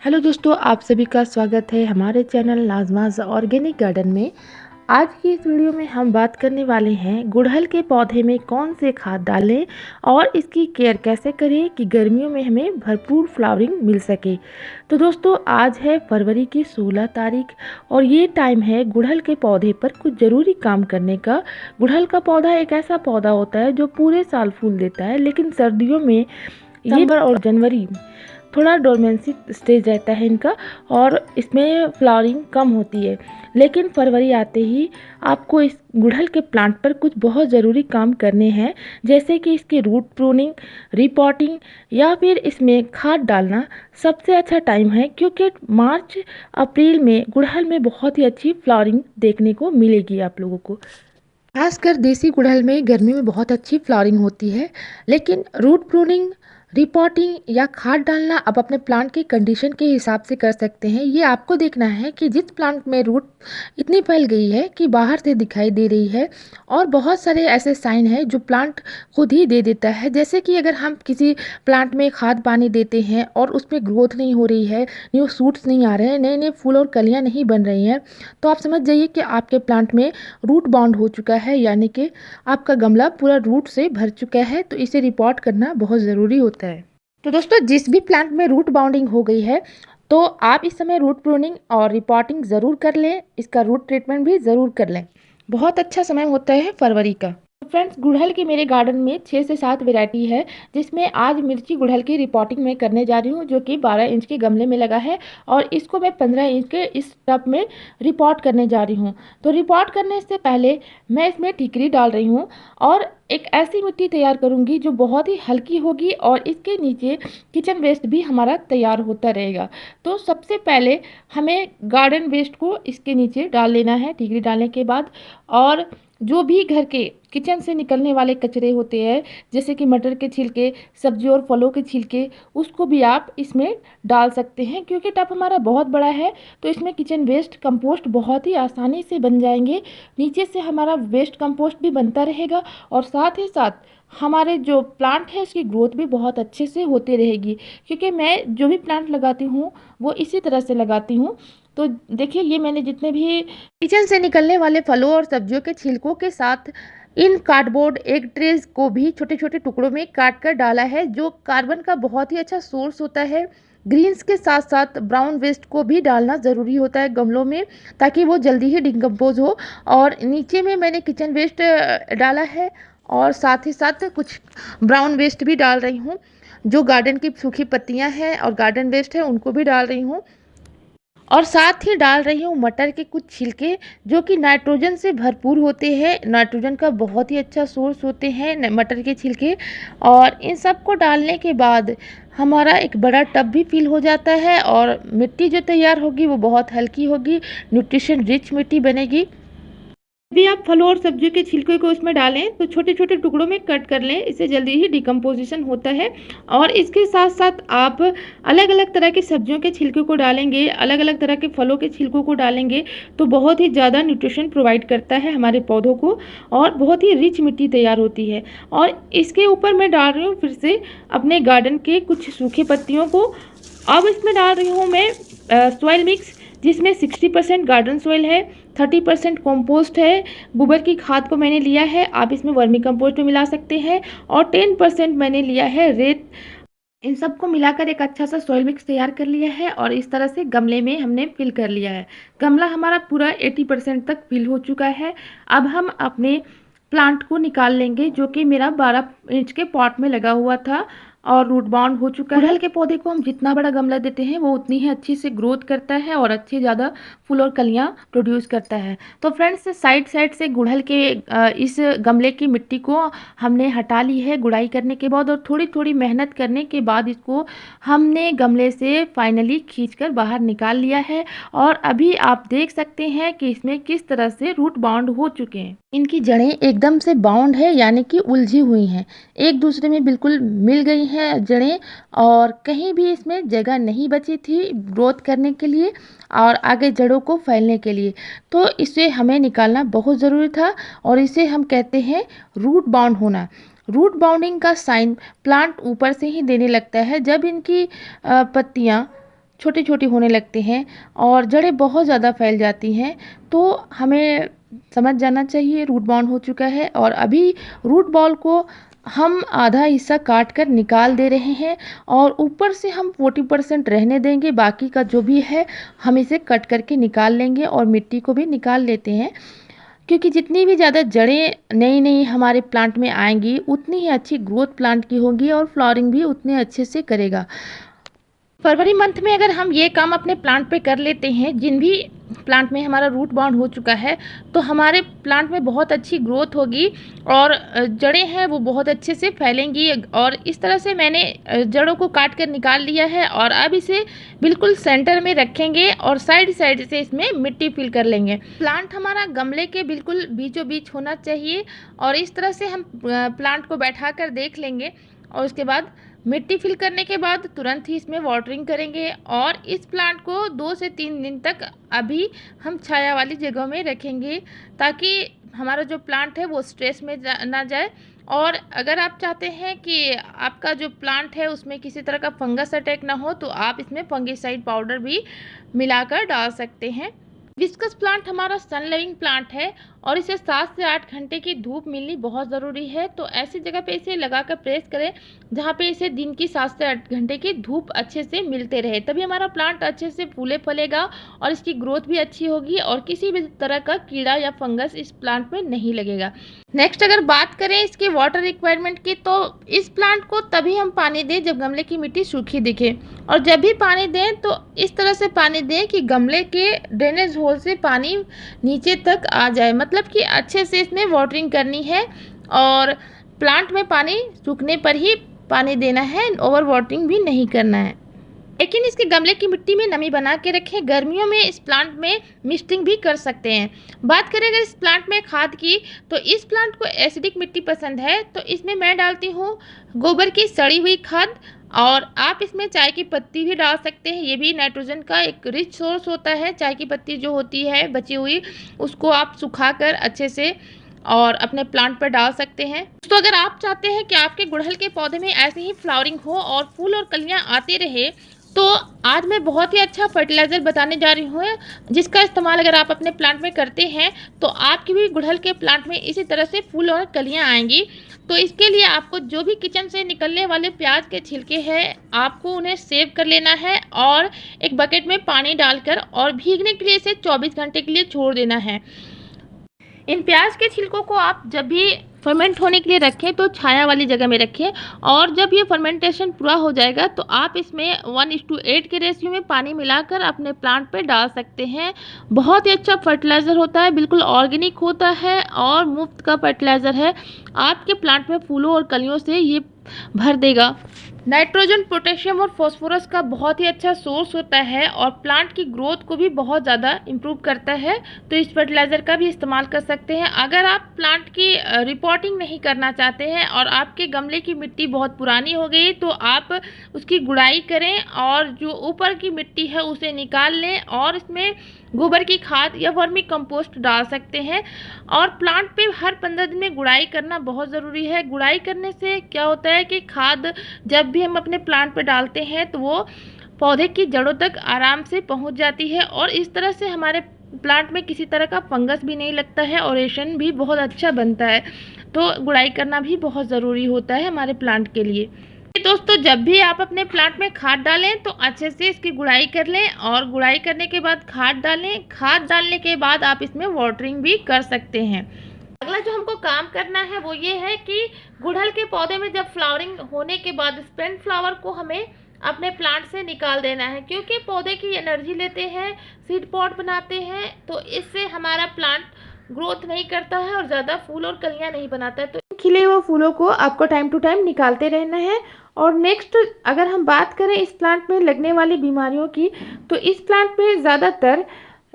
Hello दोस्तों, आप सभी का स्वागत है हमारे चैनल नाज़माज़ ऑर्गेनिक गार्डन में। आज की इस वीडियो में हम बात करने वाले हैं गुड़हल के पौधे में कौन से खाद डालें और इसकी केयर कैसे करें कि गर्मियों में हमें भरपूर फ्लावरिंग मिल सके। तो दोस्तों, आज है फरवरी की 16 तारीख और ये टाइम है गुड़हल के पौधे पर कुछ ज़रूरी काम करने का। गुड़हल का पौधा एक ऐसा पौधा होता है जो पूरे साल फूल देता है, लेकिन सर्दियों में दिसंबर और जनवरी थोड़ा डोरमेंसी स्टेज रहता है इनका और इसमें फ्लावरिंग कम होती है। लेकिन फरवरी आते ही आपको इस गुड़हल के प्लांट पर कुछ बहुत ज़रूरी काम करने हैं, जैसे कि इसकी रूट प्रूनिंग, रिपॉटिंग या फिर इसमें खाद डालना। सबसे अच्छा टाइम है क्योंकि मार्च अप्रैल में गुड़हल में बहुत ही अच्छी फ्लावरिंग देखने को मिलेगी आप लोगों को। खासकर देसी गुड़हल में गर्मी में बहुत अच्छी फ्लावरिंग होती है। लेकिन रूट प्रूनिंग, रिपॉटिंग या खाद डालना आप अपने प्लांट की कंडीशन के हिसाब से कर सकते हैं। ये आपको देखना है कि जिस प्लांट में रूट इतनी फैल गई है कि बाहर से दिखाई दे रही है, और बहुत सारे ऐसे साइन हैं जो प्लांट खुद ही दे देता है। जैसे कि अगर हम किसी प्लांट में खाद पानी देते हैं और उसमें ग्रोथ नहीं हो रही है, न्यू सूट्स नहीं आ रहे हैं, नए नए फूल और कलियाँ नहीं बन रही हैं, तो आप समझ जाइए कि आपके प्लांट में रूट बाउंड हो चुका है, यानी कि आपका गमला पूरा रूट से भर चुका है। तो इसे रिपोर्ट करना बहुत ज़रूरी होता है। तो दोस्तों, जिस भी प्लांट में रूट बाउंडिंग हो गई है तो आप इस समय रूट प्रूनिंग और रिपोर्टिंग ज़रूर कर लें, इसका रूट ट्रीटमेंट भी ज़रूर कर लें। बहुत अच्छा समय होता है फरवरी का। फ्रेंड्स, गुड़हल की मेरे गार्डन में 6 से 7 वैरायटी है, जिसमें आज मिर्ची गुड़हल की रिपोर्टिंग मैं करने जा रही हूँ, जो कि 12 इंच के गमले में लगा है और इसको मैं 15 इंच के इस टब में रिपोर्ट करने जा रही हूँ। तो रिपोर्ट करने से पहले मैं इसमें ठीकरी डाल रही हूँ और एक ऐसी मिट्टी तैयार करूँगी जो बहुत ही हल्की होगी और इसके नीचे किचन वेस्ट भी हमारा तैयार होता रहेगा। तो सबसे पहले हमें गार्डन वेस्ट को इसके नीचे डाल लेना है ठीकरी डालने के बाद। और जो भी घर के किचन से निकलने वाले कचरे होते हैं, जैसे कि मटर के छिलके, सब्जी और फलों के छिलके, उसको भी आप इसमें डाल सकते हैं। क्योंकि टब हमारा बहुत बड़ा है तो इसमें किचन वेस्ट कंपोस्ट बहुत ही आसानी से बन जाएंगे। नीचे से हमारा वेस्ट कंपोस्ट भी बनता रहेगा और साथ ही साथ हमारे जो प्लांट है उसकी ग्रोथ भी बहुत अच्छे से होती रहेगी। क्योंकि मैं जो भी प्लांट लगाती हूँ वो इसी तरह से लगाती हूँ। तो देखिए, ये मैंने जितने भी किचन से निकलने वाले फलों और सब्जियों के छिलकों के साथ इन कार्डबोर्ड एग ट्रेज को भी छोटे छोटे टुकड़ों में काट कर डाला है, जो कार्बन का बहुत ही अच्छा सोर्स होता है। ग्रीन्स के साथ साथ ब्राउन वेस्ट को भी डालना ज़रूरी होता है गमलों में, ताकि वो जल्दी ही डिकम्पोज हो। और नीचे में मैंने किचन वेस्ट डाला है और साथ ही साथ कुछ ब्राउन वेस्ट भी डाल रही हूँ। जो गार्डन की सूखी पत्तियाँ हैं और गार्डन वेस्ट है उनको भी डाल रही हूँ। और साथ ही डाल रही हूँ मटर के कुछ छिलके, जो कि नाइट्रोजन से भरपूर होते हैं। नाइट्रोजन का बहुत ही अच्छा सोर्स होते हैं मटर के छिलके। और इन सब को डालने के बाद हमारा एक बड़ा टब भी फिल हो जाता है और मिट्टी जो तैयार होगी वो बहुत हल्की होगी, न्यूट्रिशन रिच मिट्टी बनेगी। भी आप फलों और सब्जियों के छिलके को इसमें डालें तो छोटे छोटे टुकड़ों में कट कर लें, इससे जल्दी ही डिकम्पोजिशन होता है। और इसके साथ साथ आप अलग अलग तरह की सब्जियों के छिलके को डालेंगे, अलग अलग तरह के फलों के छिलकों को डालेंगे तो बहुत ही ज़्यादा न्यूट्रिशन प्रोवाइड करता है हमारे पौधों को और बहुत ही रिच मिट्टी तैयार होती है। और इसके ऊपर मैं डाल रही हूँ फिर से अपने गार्डन के कुछ सूखे पत्तियों को। अब इसमें डाल रही हूँ मैं सॉइल मिक्स, जिसमें 60% गार्डन सॉइल है, 30% कंपोस्ट है। गोबर की खाद को मैंने लिया है, आप इसमें वर्मी कंपोस्ट भी मिला सकते हैं। और 10% मैंने लिया है रेत। इन सबको मिलाकर एक अच्छा सा सॉइल मिक्स तैयार कर लिया है और इस तरह से गमले में हमने फिल कर लिया है। गमला हमारा पूरा 80% तक फिल हो चुका है। अब हम अपने प्लांट को निकाल लेंगे, जो कि मेरा 12 इंच के पॉट में लगा हुआ था और रूट बाउंड हो चुका है। गुड़हल के पौधे को हम जितना बड़ा गमला देते हैं वो उतनी ही अच्छी से ग्रोथ करता है और अच्छी ज़्यादा फूल और कलियाँ प्रोड्यूस करता है। तो फ्रेंड्स, साइड साइड से गुड़हल के इस गमले की मिट्टी को हमने हटा ली है गुड़ाई करने के बाद, और थोड़ी थोड़ी मेहनत करने के बाद इसको हमने गमले से फाइनली खींचकर बाहर निकाल लिया है। और अभी आप देख सकते हैं कि इसमें किस तरह से रूट बाउंड हो चुके हैं। इनकी जड़ें एकदम से बाउंड है, यानी कि उलझी हुई हैं, एक दूसरे में बिल्कुल मिल गई हैं जड़ें, और कहीं भी इसमें जगह नहीं बची थी ग्रोथ करने के लिए और आगे जड़ों को फैलने के लिए। तो इसे हमें निकालना बहुत ज़रूरी था और इसे हम कहते हैं रूट बाउंड होना। रूट बाउंडिंग का साइन प्लांट ऊपर से ही देने लगता है। जब इनकी पत्तियाँ छोटे छोटे होने लगते हैं और जड़ें बहुत ज़्यादा फैल जाती हैं, तो हमें समझ जाना चाहिए रूट बाउंड हो चुका है। और अभी रूट बॉल को हम आधा हिस्सा काट कर निकाल दे रहे हैं और ऊपर से हम 40% रहने देंगे, बाकी का जो भी है हम इसे कट करके निकाल लेंगे और मिट्टी को भी निकाल लेते हैं। क्योंकि जितनी भी ज़्यादा जड़ें नई नई हमारे प्लांट में आएंगी उतनी ही अच्छी ग्रोथ प्लांट की होगी और फ्लावरिंग भी उतने अच्छे से करेगा। फरवरी मंथ में अगर हम ये काम अपने प्लांट पे कर लेते हैं, जिन भी प्लांट में हमारा रूट बाउंड हो चुका है, तो हमारे प्लांट में बहुत अच्छी ग्रोथ होगी और जड़ें हैं वो बहुत अच्छे से फैलेंगी। और इस तरह से मैंने जड़ों को काट कर निकाल लिया है और अब इसे बिल्कुल सेंटर में रखेंगे और साइड साइड से इसमें मिट्टी फिल कर लेंगे। प्लांट हमारा गमले के बिल्कुल बीचों बीच होना चाहिए और इस तरह से हम प्लांट को बैठा कर देख लेंगे और उसके बाद मिट्टी फिल करने के बाद तुरंत ही इसमें वाटरिंग करेंगे और इस प्लांट को 2 से 3 दिन तक अभी हम छाया वाली जगह में रखेंगे, ताकि हमारा जो प्लांट है वो स्ट्रेस में ना जाए। और अगर आप चाहते हैं कि आपका जो प्लांट है उसमें किसी तरह का फंगस अटैक ना हो, तो आप इसमें फंगिसाइड पाउडर भी मिलाकर डाल सकते हैं। विस्कस प्लांट हमारा सन लविंग प्लांट है और इसे 7 से 8 घंटे की धूप मिलनी बहुत ज़रूरी है। तो ऐसी जगह पे इसे लगाकर प्रेस करें जहाँ पे इसे दिन की 7 से 8 घंटे की धूप अच्छे से मिलते रहे, तभी हमारा प्लांट अच्छे से फूले फलेगा और इसकी ग्रोथ भी अच्छी होगी और किसी भी तरह का कीड़ा या फंगस इस प्लांट में नहीं लगेगा। नेक्स्ट अगर बात करें इसके वाटर रिक्वायरमेंट की, तो इस प्लांट को तभी हम पानी दें जब गमले की मिट्टी सूखी दिखे, और जब भी पानी दें तो इस तरह से पानी दें कि गमले के ड्रेनेज होल से पानी नीचे तक आ जाए, मतलब कि अच्छे से इसमें वाटरिंग करनी है और प्लांट में पानी सूखने पर ही पानी देना है, ओवर वाटरिंग भी नहीं करना है। लेकिन इसके गमले की मिट्टी में नमी बना के रखें। गर्मियों में इस प्लांट में मिस्टिंग भी कर सकते हैं। बात करें अगर इस प्लांट में खाद की, तो इस प्लांट को एसिडिक मिट्टी पसंद है, तो इसमें मैं डालती हूँ गोबर की सड़ी हुई खाद, और आप इसमें चाय की पत्ती भी डाल सकते हैं। ये भी नाइट्रोजन का एक रिच सोर्स होता है। चाय की पत्ती जो होती है बची हुई, उसको आप सुखाकर अच्छे से और अपने प्लांट पर डाल सकते हैं। तो अगर आप चाहते हैं कि आपके गुड़हल के पौधे में ऐसे ही फ्लावरिंग हो और फूल और कलियां आते रहे, तो आज मैं बहुत ही अच्छा फर्टिलाइज़र बताने जा रही हूँ, जिसका इस्तेमाल अगर आप अपने प्लांट में करते हैं तो आपके भी गुड़हल के प्लांट में इसी तरह से फूल और कलियां आएंगी। तो इसके लिए आपको जो भी किचन से निकलने वाले प्याज के छिलके हैं, आपको उन्हें सेव कर लेना है और एक बकेट में पानी डालकर और भीगने के लिए इसे 24 घंटे के लिए छोड़ देना है। इन प्याज के छिलकों को आप जब भी फर्मेंट होने के लिए रखें तो छाया वाली जगह में रखें, और जब ये फर्मेंटेशन पूरा हो जाएगा तो आप इसमें 1:8 के रेशियो में पानी मिलाकर अपने प्लांट पे डाल सकते हैं। बहुत ही अच्छा फर्टिलाइज़र होता है, बिल्कुल ऑर्गेनिक होता है और मुफ्त का फर्टिलाइज़र है। आपके प्लांट में फूलों और कलियों से ये भर देगा। नाइट्रोजन, पोटेशियम और फास्फोरस का बहुत ही अच्छा सोर्स होता है और प्लांट की ग्रोथ को भी बहुत ज़्यादा इम्प्रूव करता है। तो इस फर्टिलाइज़र का भी इस्तेमाल कर सकते हैं। अगर आप प्लांट की रिपोर्टिंग नहीं करना चाहते हैं और आपके गमले की मिट्टी बहुत पुरानी हो गई, तो आप उसकी गुड़ाई करें और जो ऊपर की मिट्टी है उसे निकाल लें और इसमें गोबर की खाद या वर्मी कंपोस्ट डाल सकते हैं। और प्लांट पे हर 15 दिन में गुड़ाई करना बहुत ज़रूरी है। गुड़ाई करने से क्या होता है कि खाद जब भी हम अपने प्लांट पे डालते हैं तो वो पौधे की जड़ों तक आराम से पहुंच जाती है और इस तरह से हमारे प्लांट में किसी तरह का फंगस भी नहीं लगता है और रेशन भी बहुत अच्छा बनता है। तो गुड़ाई करना भी बहुत ज़रूरी होता है हमारे प्लांट के लिए। दोस्तों, जब भी आप अपने प्लांट में खाद डालें तो अच्छे से इसकी गुड़ाई कर लें और गुड़ाई करने के बाद खाद डालें। खाद डालने के बाद आप इसमें वाटरिंग भी कर सकते हैं। अगला जो हमको काम करना है वो ये है कि गुड़हल के पौधे में जब फ्लावरिंग होने के बाद स्पेंट फ्लावर को हमें अपने प्लांट से निकाल देना है, क्योंकि पौधे की एनर्जी लेते हैं, सीड पॉट बनाते हैं, तो इससे हमारा प्लांट ग्रोथ नहीं करता है और ज़्यादा फूल और कलियां नहीं बनाता है। तो खिले हुए फूलों को आपको टाइम टू टाइम निकालते रहना है। और नेक्स्ट अगर हम बात करें इस प्लांट में लगने वाली बीमारियों की, तो इस प्लांट में ज़्यादातर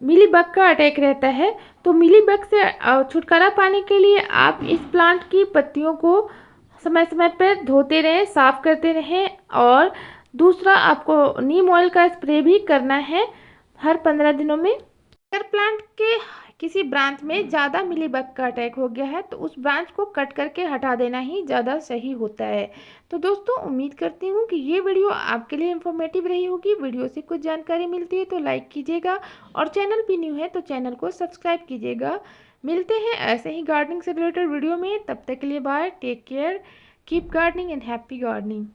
मिलीबग का अटैक रहता है। तो मिलीबग से छुटकारा पाने के लिए आप इस प्लांट की पत्तियों को समय समय पर धोते रहें, साफ़ करते रहें। और दूसरा, आपको नीम ऑयल का स्प्रे भी करना है हर 15 दिनों में। अगर प्लांट के किसी ब्रांच में ज़्यादा मिलीबग का अटैक हो गया है तो उस ब्रांच को कट करके हटा देना ही ज़्यादा सही होता है। तो दोस्तों उम्मीद करती हूँ कि ये वीडियो आपके लिए इन्फॉर्मेटिव रही होगी। वीडियो से कुछ जानकारी मिलती है तो लाइक कीजिएगा और चैनल भी न्यू है तो चैनल को सब्सक्राइब कीजिएगा। मिलते हैं ऐसे ही गार्डनिंग से रिलेटेड वीडियो में, तब तक के लिए bye, take care, keep gardening and happy gardening.